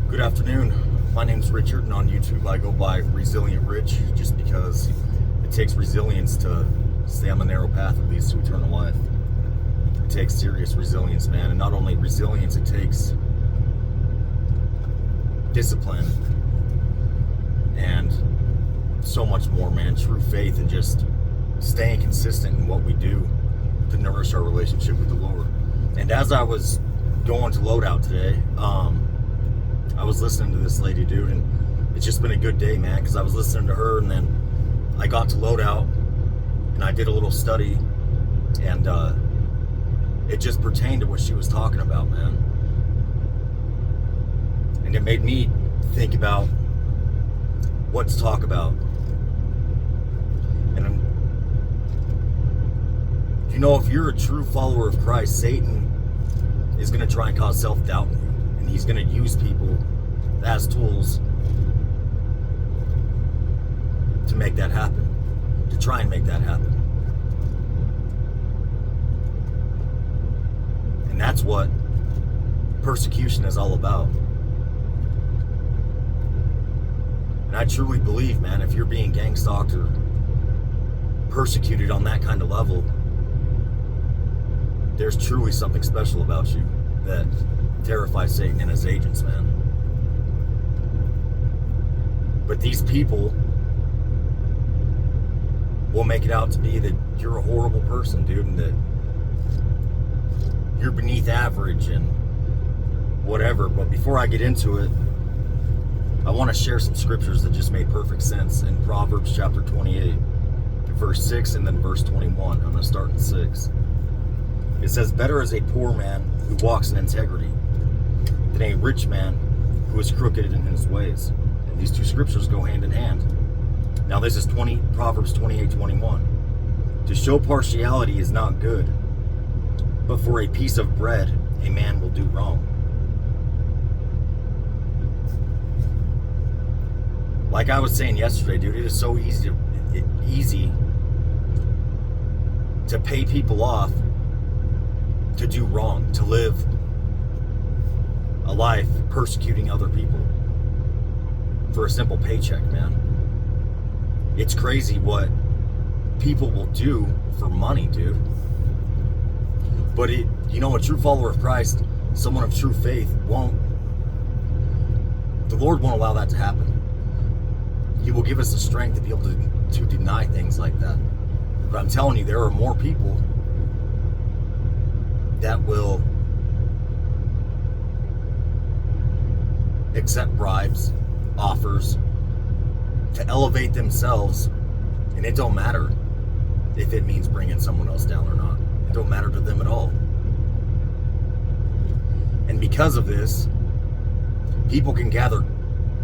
Good afternoon. My name's Richard, and on YouTube I go by Resilient Rich just because it takes resilience to stay on the narrow path that leads to eternal life. It takes serious resilience, man, and not only resilience, it takes discipline and so much more, man. True faith and just staying consistent in what we do to nourish our relationship with the Lord. And as I was going to loadout today, I was listening to this lady, dude, and it's just been a good day, man, because I was listening to her, and then I got to loadout, and I did a little study, and it just pertained to what she was talking about, man. And it made me think about what to talk about. And you know, if you're a true follower of Christ, Satan is going to try and cause self-doubt in you. And he's going to use people as tools to make that happen, to try and make that happen. And that's what persecution is all about. And I truly believe, man, if you're being gang stalked or persecuted on that kind of level, there's truly something special about you that terrifies Satan and his agents, man. But these people will make it out to be that you're a horrible person, dude, and that you're beneath average and whatever. But before I get into it, I want to share some scriptures that just made perfect sense in Proverbs chapter 28, verse 6 and then verse 21. I'm going to start in 6. It says, "Better is a poor man who walks in integrity than a rich man who is crooked in his ways." And these two scriptures go hand in hand. Now this is Proverbs 28:21. "To show partiality is not good, but for a piece of bread a man will do wrong." Like I was saying yesterday, dude, it is so easy to pay people off to do wrong, to live a life persecuting other people for a simple paycheck, man. It's crazy what people will do for money, dude. But a true follower of Christ, someone of true faith, the Lord won't allow that to happen. He will give us the strength to be able to deny things like that. But I'm telling you, there are more people that will accept bribes, offers, to elevate themselves, and it don't matter if it means bringing someone else down or not. It don't matter to them at all. And because of this, people can gather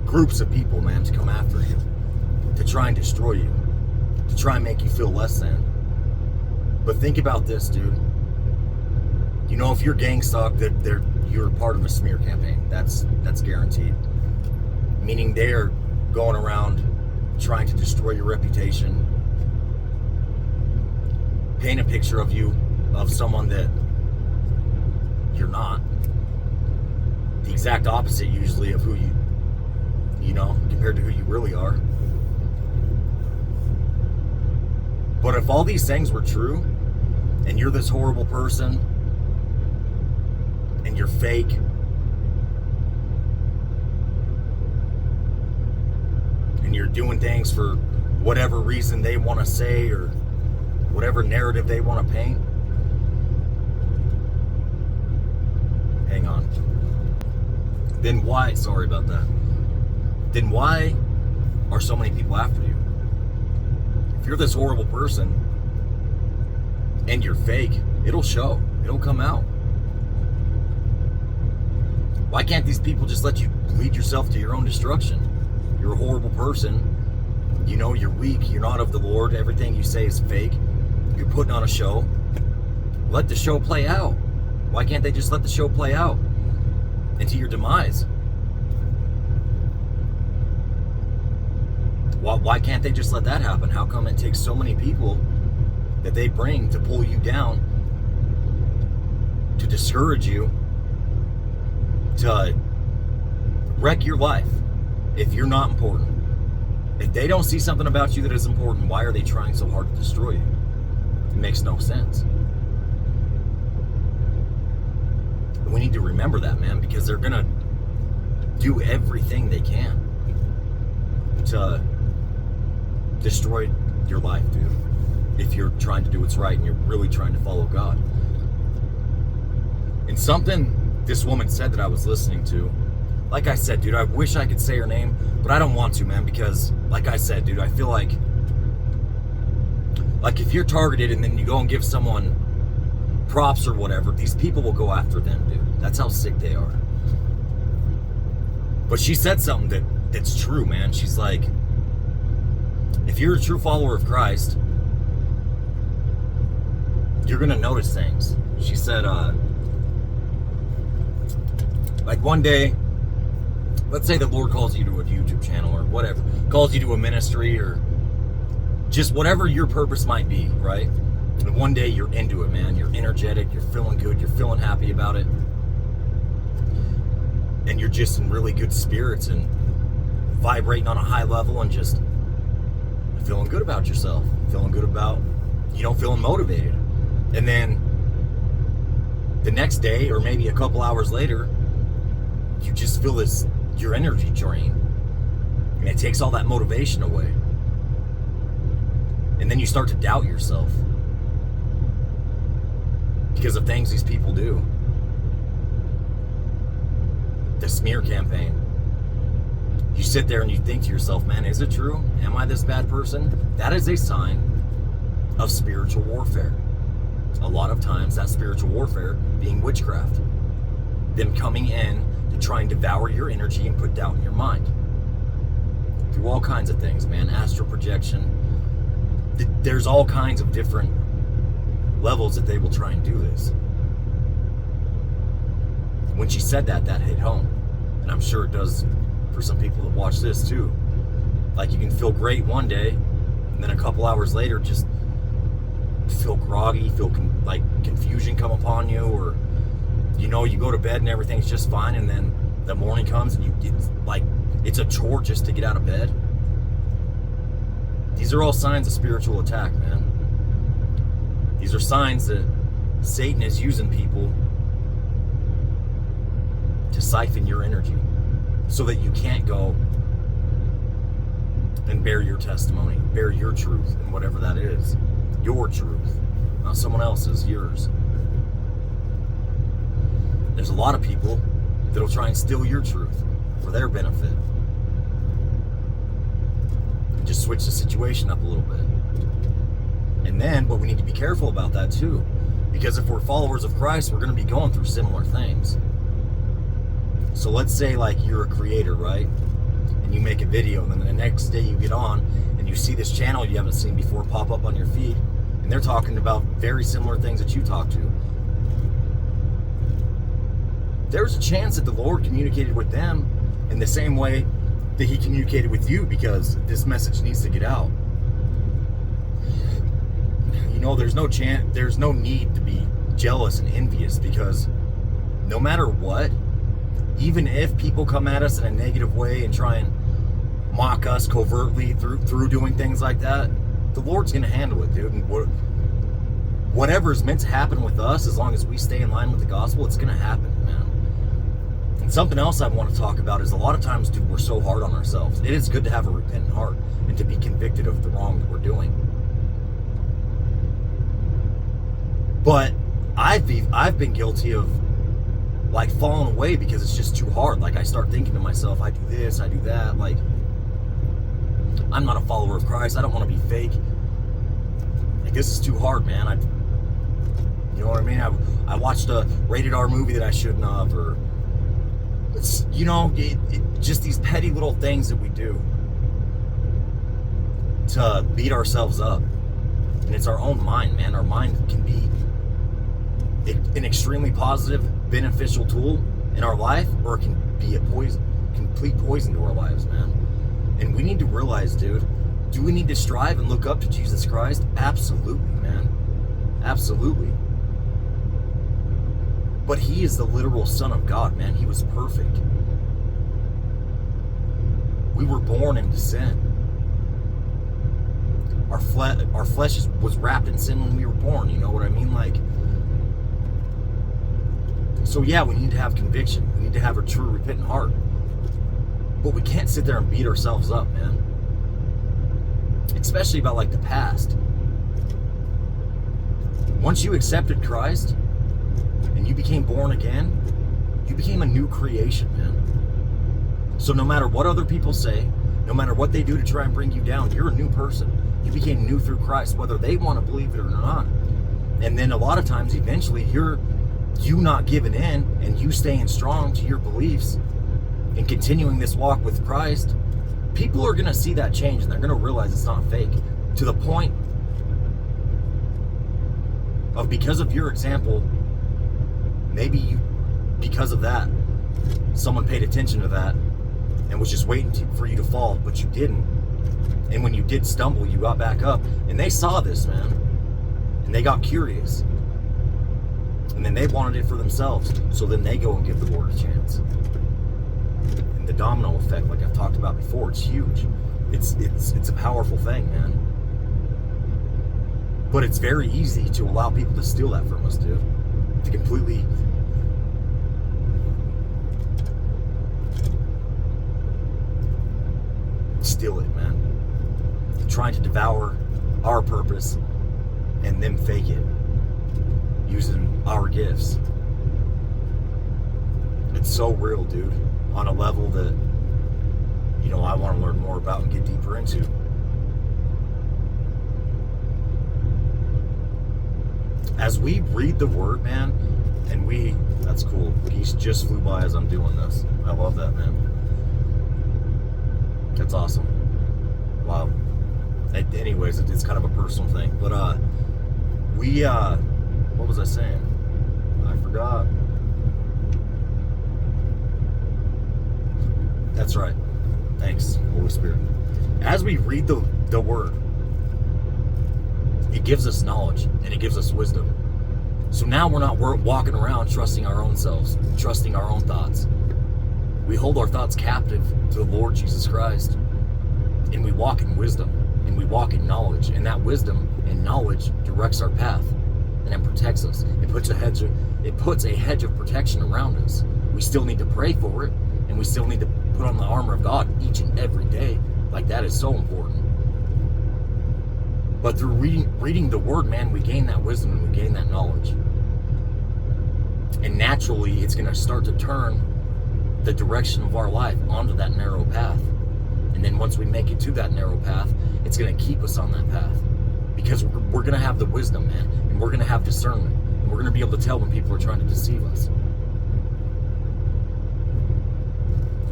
groups of people, man, to come after you, to try and destroy you, to try and make you feel less than. But think about this, dude. You know, if you're gang stalked, you're part of a smear campaign. That's guaranteed. Meaning they're going around trying to destroy your reputation, paint a picture of you, of someone that you're not. The exact opposite usually of who you know, compared to who you really are. But if all these things were true, and you're this horrible person, and you're fake, and you're doing things for whatever reason they want to say or whatever narrative they want to paint, hang on. Then why are so many people after you? If you're this horrible person and you're fake, it'll show. It'll come out. Why can't these people just let you lead yourself to your own destruction? You're a horrible person. You know you're weak. You're not of the Lord. Everything you say is fake. You're putting on a show. Let the show play out. Why can't they just let the show play out into your demise? Why can't they just let that happen? How come it takes so many people that they bring to pull you down, to discourage you, to wreck your life if you're not important. If they don't see something about you that is important, why are they trying so hard to destroy you? It makes no sense. And we need to remember that, man, because they're gonna do everything they can to destroy your life, dude. If you're trying to do what's right and you're really trying to follow God. And something this woman said that I was listening to, like I said, dude, I wish I could say her name, but I don't want to, man, because like I said, dude, I feel like if you're targeted and then you go and give someone props or whatever, these people will go after them, dude. That's how sick they are. But she said something that's true, man. She's like, if you're a true follower of Christ, you're gonna notice things. She said, like one day, let's say the Lord calls you to a YouTube channel or whatever, calls you to a ministry or just whatever your purpose might be, right? And one day you're into it, man. You're energetic, you're feeling good, you're feeling happy about it. And you're just in really good spirits and vibrating on a high level and just feeling good about yourself, feeling good about, feeling motivated. And then the next day or maybe a couple hours later, you just feel your energy drain. And it takes all that motivation away. And then you start to doubt yourself because of things these people do. The smear campaign. You sit there and you think to yourself, man, is it true? Am I this bad person? That is a sign of spiritual warfare. A lot of times that spiritual warfare being witchcraft. Them coming in to try and devour your energy and put doubt in your mind. Through all kinds of things, man. Astral projection. There's all kinds of different levels that they will try and do this. When she said that hit home. And I'm sure it does for some people that watch this too. Like you can feel great one day, and then a couple hours later just feel groggy, feel like confusion come upon you, or you go to bed and everything's just fine, and then the morning comes and it's a chore just to get out of bed. These are all signs of spiritual attack, man. These are signs that Satan is using people to siphon your energy so that you can't go and bear your testimony, bear your truth, and whatever that is. Your truth, not someone else's, yours. There's a lot of people that'll try and steal your truth for their benefit. And just switch the situation up a little bit. And then, but we need to be careful about that too. Because if we're followers of Christ, we're going to be going through similar things. So let's say like you're a creator, right? And you make a video, and then the next day you get on and you see this channel you haven't seen before pop up on your feed, and they're talking about very similar things that you talk to. There's a chance that the Lord communicated with them in the same way that He communicated with you, because this message needs to get out. There's no need to be jealous and envious, because no matter what, even if people come at us in a negative way and try and mock us covertly through doing things like that, the Lord's going to handle it, dude. And whatever's meant to happen with us, as long as we stay in line with the gospel, it's going to happen, man. And something else I want to talk about is a lot of times, dude, we're so hard on ourselves. It is good to have a repentant heart and to be convicted of the wrong that we're doing. But I've been guilty of like falling away because it's just too hard. Like I start thinking to myself, I do this, I do that. Like I'm not a follower of Christ. I don't want to be fake. Like this is too hard, man. You know what I mean? I watched a rated R movie that I shouldn't have, or it's just these petty little things that we do to beat ourselves up. And it's our own mind, man. Our mind can be an extremely positive, beneficial tool in our life, or it can be a complete poison to our lives, man. And we need to realize, dude, do we need to strive and look up to Jesus Christ? Absolutely, man. Absolutely. But He is the literal Son of God, man. He was perfect. We were born into sin. Our flesh was wrapped in sin when we were born. You know what I mean? Like, so yeah, we need to have conviction. We need to have a true repentant heart. But we can't sit there and beat ourselves up, man. Especially about like the past. Once you accepted Christ and you became born again, you became a new creation, man. So no matter what other people say, no matter what they do to try and bring you down, you're a new person. You became new through Christ, whether they want to believe it or not. And then a lot of times, eventually, you not giving in and you staying strong to your beliefs and continuing this walk with Christ, people are going to see that change and they're going to realize it's not fake. To the point of, because of your example, maybe because of that, someone paid attention to that and was just waiting for you to fall, but you didn't. And when you did stumble, you got back up. And they saw this, man. And they got curious. And then they wanted it for themselves. So then they go and give the Lord a chance. And the domino effect, like I've talked about before, it's huge. It's a powerful thing, man. But it's very easy to allow people to steal that from us, dude. To completely steal it, man. Trying to devour our purpose and then fake it using our gifts. It's so real, dude, on a level that, you know, I want to learn more about and get deeper into. As we read the word, man, and that's cool. Geese just flew by as I'm doing this. I love that, man. That's awesome. Wow. Anyways, it's kind of a personal thing. But what was I saying? I forgot. That's right. Thanks, Holy Spirit. As we read the word, it gives us knowledge and it gives us wisdom. So now we're not walking around trusting our own selves, trusting our own thoughts. We hold our thoughts captive to the Lord Jesus Christ, and we walk in wisdom. And we walk in knowledge, and that wisdom and knowledge directs our path, and it protects us. It puts a hedge of protection around us. We still need to pray for it, and we still need to put on the armor of God each and every day. Like, that is so important. But through reading the word, man, we gain that wisdom and we gain that knowledge. And naturally, it's going to start to turn the direction of our life onto that narrow path. And then once we make it to that narrow path, it's going to keep us on that path. Because we're going to have the wisdom, man. And we're going to have discernment. And we're going to be able to tell when people are trying to deceive us.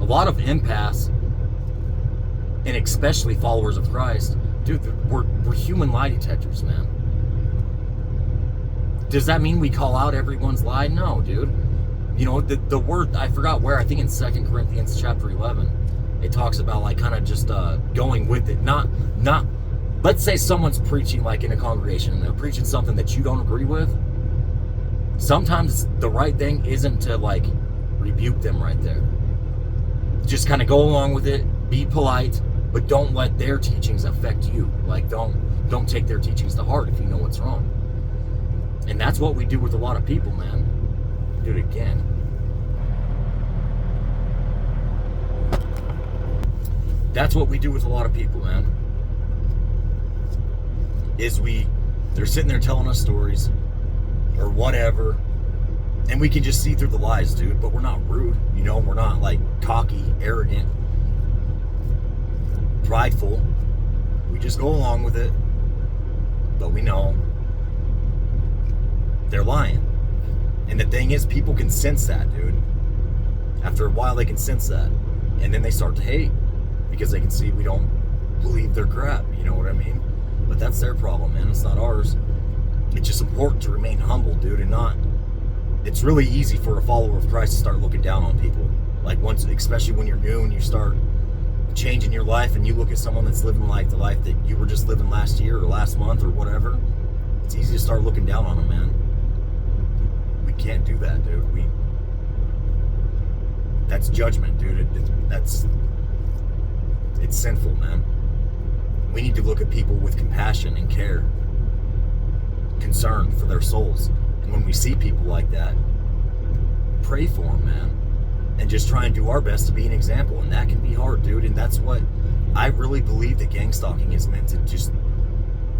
A lot of empaths, and especially followers of Christ, dude, we're human lie detectors, man. Does that mean we call out everyone's lie? No, dude. You know, the word, I forgot where, I think in 2 Corinthians chapter 11, it talks about like kind of just going with it. Not, let's say someone's preaching like in a congregation and they're preaching something that you don't agree with. Sometimes the right thing isn't to like rebuke them right there. Just kind of go along with it, be polite, but don't let their teachings affect you. Like don't take their teachings to heart if you know what's wrong. And that's what we do with a lot of people, man. Do it again. That's what we do with a lot of people, man. They're sitting there telling us stories or whatever, and we can just see through the lies, dude. But we're not rude, you know. We're not like cocky, arrogant, prideful. We just go along with it, but we know they're lying. And the thing is, people can sense that, dude. After a while, they can sense that, and then they start to hate. Because they can see we don't believe their crap, you know what I mean? But that's their problem, man. It's not ours. It's just important to remain humble, dude, and not. It's really easy for a follower of Christ to start looking down on people. Like especially when you're new and you start changing your life, and you look at someone that's living like the life that you were just living last year or last month or whatever. It's easy to start looking down on them, man. We can't do that, dude. That's judgment, dude. It's sinful, man. We need to look at people with compassion and care, concern for their souls. And when we see people like that, pray for them, man. And just try and do our best to be an example. And that can be hard, dude. And that's what I really believe that gang stalking is meant to just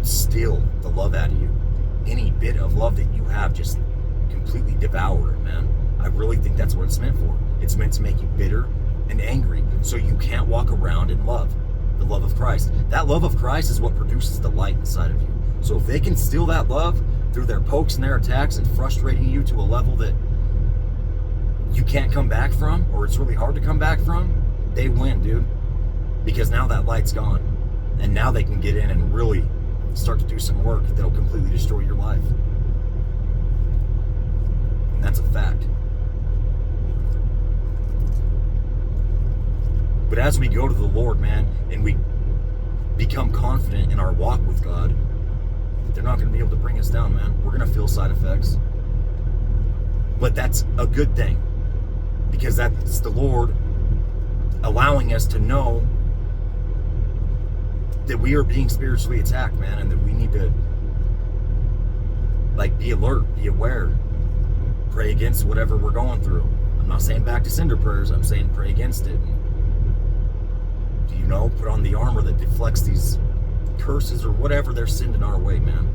steal the love out of you. Any bit of love that you have, just completely devour it, man. I really think that's what it's meant for. It's meant to make you bitter and angry so you can't walk around in love. The love of Christ. That love of Christ is what produces the light inside of you. So if they can steal that love through their pokes and their attacks and frustrating you to a level that you can't come back from, or it's really hard to come back from, they win, dude. Because now that light's gone. And now they can get in and really start to do some work that'll completely destroy your life. And that's a fact. But as we go to the Lord, man, and we become confident in our walk with God, they're not going to be able to bring us down, man. We're going to feel side effects. But that's a good thing. Because that's the Lord allowing us to know that we are being spiritually attacked, man, and that we need to, like, be alert, be aware, pray against whatever we're going through. I'm not saying back to sender prayers. I'm saying pray against it. Put on the armor that deflects these curses or whatever they're sending our way, man.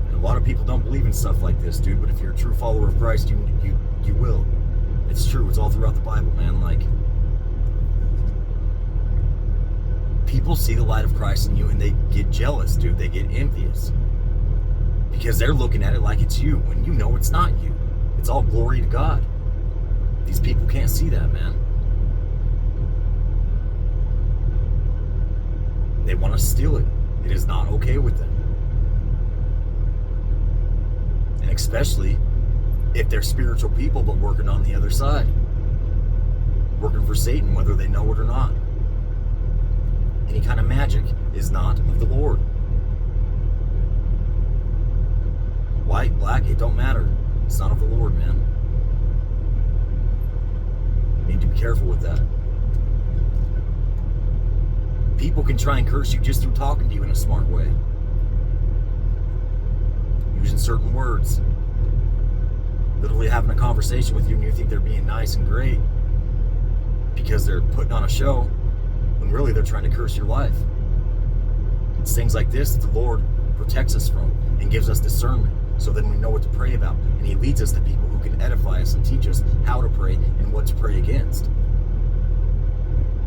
And a lot of people don't believe in stuff like this, dude, but if you're a true follower of Christ, you will. It's true. It's all throughout the Bible, man. Like, people see the light of Christ in you and they get jealous, dude. They get envious. Because they're looking at it like it's you, when you know it's not you. It's all glory to God. These people can't see that, man. They want to steal it. It is not okay with them. And especially if they're spiritual people but working on the other side. Working for Satan, whether they know it or not. Any kind of magic is not of the Lord. White, black, it don't matter. It's not of the Lord, man. You need to be careful with that. People can try and curse you just through talking to you in a smart way. Using certain words. Literally having a conversation with you and you think they're being nice and great because they're putting on a show when really they're trying to curse your life. It's things like this that the Lord protects us from and gives us discernment so then we know what to pray about. And He leads us to people who can edify us and teach us how to pray and what to pray against.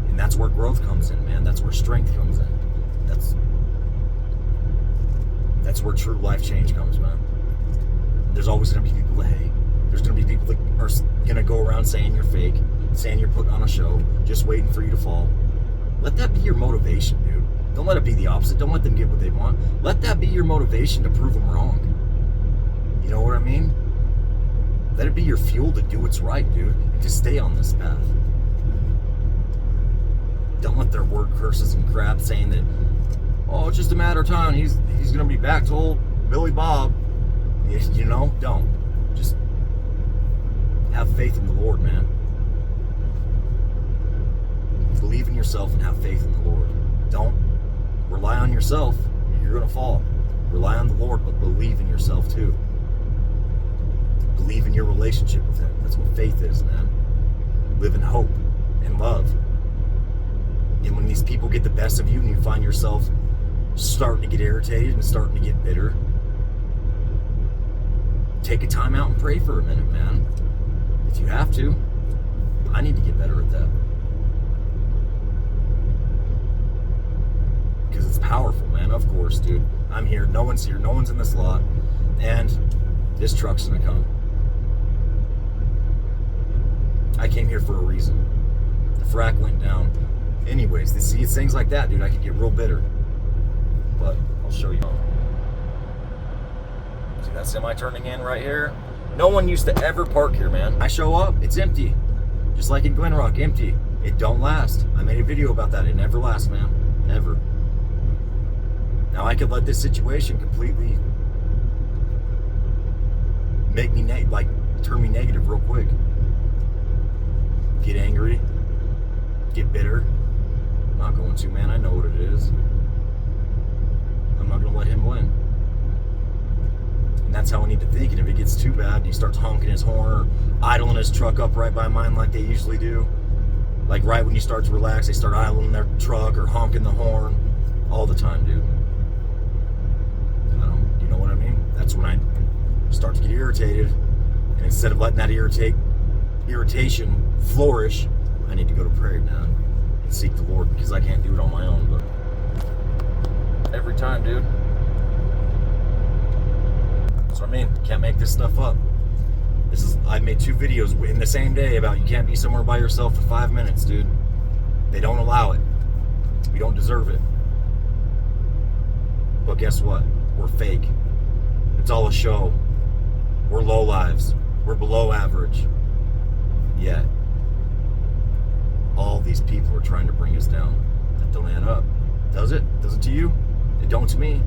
And that's where growth comes in, man. That's where strength comes in. That's where true life change comes, man. There's always going to be people that hate. There's going to be people that are going to go around saying you're fake, saying you're putting on a show, just waiting for you to fall. Let that be your motivation, dude. Don't let it be the opposite. Don't let them get what they want. Let that be your motivation to prove them wrong. You know what I mean? Let it be your fuel to do what's right, dude, and to stay on this path. Don't let their word curses and crap saying that, oh, it's just a matter of time. He's going to be back to old Billy Bob. You know, don't. Just have faith in the Lord, man. Believe in yourself and have faith in the Lord. Don't rely on yourself. You're going to fall. Rely on the Lord, but believe in yourself too. Believe in your relationship with Him. That's what faith is, man. Live in hope and love. And when these people get the best of you and you find yourself starting to get irritated and starting to get bitter, take a time out and pray for a minute, man. If you have to. I need to get better at that. Because it's powerful, man. Of course, dude. I'm here. No one's here. No one's in this lot. And this truck's gonna come. I came here for a reason. The frack went down. Anyways, see, it's things like that, dude. I could get real bitter. But I'll show you. See that semi turning in right here? No one used to ever park here, man. I show up, it's empty. Just like in Glen Rock, empty. It don't last. I made a video about that. It never lasts, man. Never. Now I could let this situation completely make me turn me negative real quick. Get angry. Get bitter. I'm not going to, man. I know what it is. I'm not going to let him win. And that's how I need to think. And if it gets too bad, he starts honking his horn or idling his truck up right by mine like they usually do. Like right when you start to relax, they start idling their truck or honking the horn all the time, dude. You know what I mean? That's when I start to get irritated. And instead of letting that irritation flourish, I need to go to prayer, man, and seek the Lord, because I can't do it on my own. But every time, dude. That's what I mean. Can't make this stuff up. I made 2 videos in the same day about you can't be somewhere by yourself for 5 minutes, dude. They don't allow it. We don't deserve it. But guess what? We're fake. It's all a show. We're low lives. We're below average. Yet, all these people are trying to bring us down. That don't add up. Does it? Does it to you? It don't to me.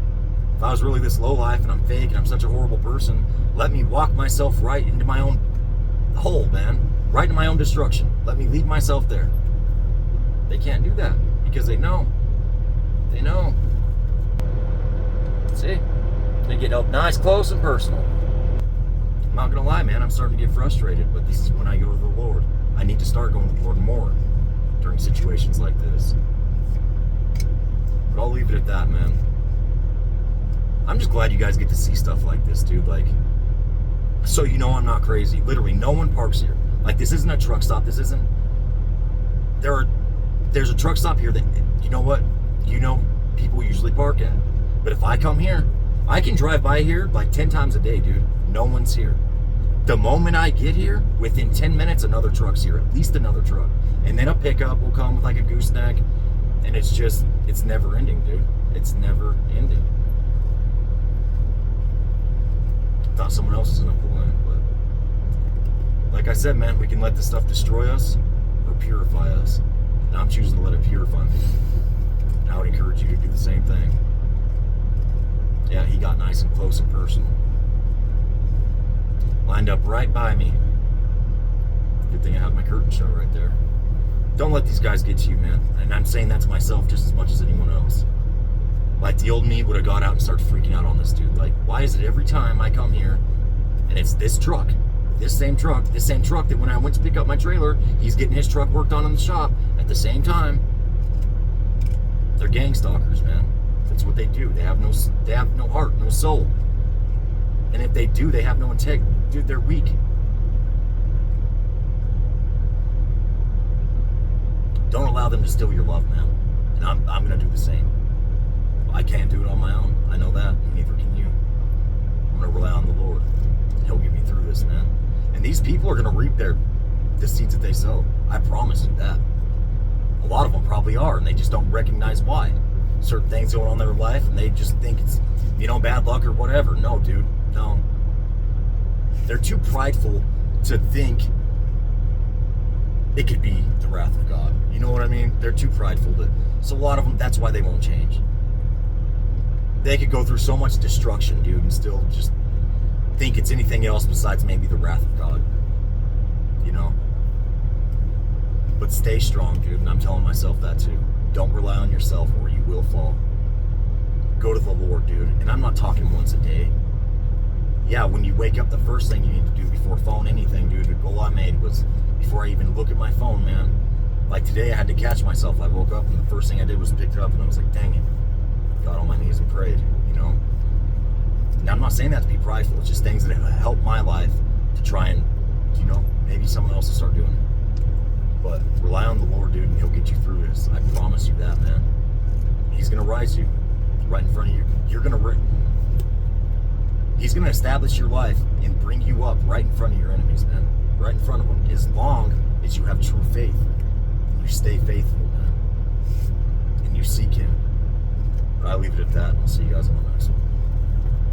If I was really this low life and I'm fake and I'm such a horrible person, let me walk myself right into my own hole, man. Right into my own destruction. Let me leave myself there. They can't do that because they know. They know. See? They get up nice, close, and personal. I'm not gonna lie, man. I'm starting to get frustrated, but this is when I go to the Lord. I need to start going to the Lord more during situations like this. But I'll leave it at that, man. I'm just glad you guys get to see stuff like this, dude. Like, so you know I'm not crazy. Literally, no one parks here. Like, this isn't a truck stop. This isn't... There's a truck stop here that, you know what? You know people usually park at. But if I come here, I can drive by here like 10 times a day, dude. No one's here. The moment I get here, within 10 minutes, another truck's here. At least another truck. And then a pickup will come with like a gooseneck. And it's just, it's never ending, dude. It's never ending. Thought someone else was gonna pull in, but like I said, man, we can let this stuff destroy us or purify us. And I'm choosing to let it purify me. And I would encourage you to do the same thing. Yeah, he got nice and close and personal. Lined up right by me. Good thing I have my curtain shut right there. Don't let these guys get to you, man. And I'm saying that to myself just as much as anyone else. Like, the old me would have got out and started freaking out on this dude. Like, why is it every time I come here and it's this truck, this same truck that when I went to pick up my trailer, he's getting his truck worked on in the shop at the same time. They're gang stalkers, man. That's what they do. They have no heart, no soul. And if they do, they have no integrity. Dude, they're weak. Don't allow them to steal your love, man. And I'm going to do the same. I can't do it on my own. I know that. And neither can you. I'm going to rely on the Lord. He'll get me through this, man. And these people are going to reap the seeds that they sow. I promise you that. A lot of them probably are, and they just don't recognize why. Certain things going on in their life, and they just think it's, bad luck or whatever. No, dude. No. They're too prideful to think it could be the wrath of God. You know what I mean? They're too prideful to... So a lot of them, that's why they won't change. They could go through so much destruction, dude, and still just think it's anything else besides maybe the wrath of God. But stay strong, dude, and I'm telling myself that too. Don't rely on yourself or you will fall. Go to the Lord, dude. And I'm not talking once a day. Yeah, when you wake up, the first thing you need to do before phone anything, dude, the goal I made was before I even look at my phone, man. Like today, I had to catch myself. I woke up and the first thing I did was pick it up and I was like, dang it. Got on my knees and prayed, Now, I'm not saying that to be prideful. It's just things that have helped my life to try and, maybe someone else will start doing it. But rely on the Lord, dude, and He'll get you through this. I promise you that, man. He's going to rise you right in front of you. He's going to establish your life and bring you up right in front of your enemies, man. Right in front of them. As long as you have true faith. And you stay faithful, man. And you seek Him. But I leave it at that. I'll see you guys on the next one.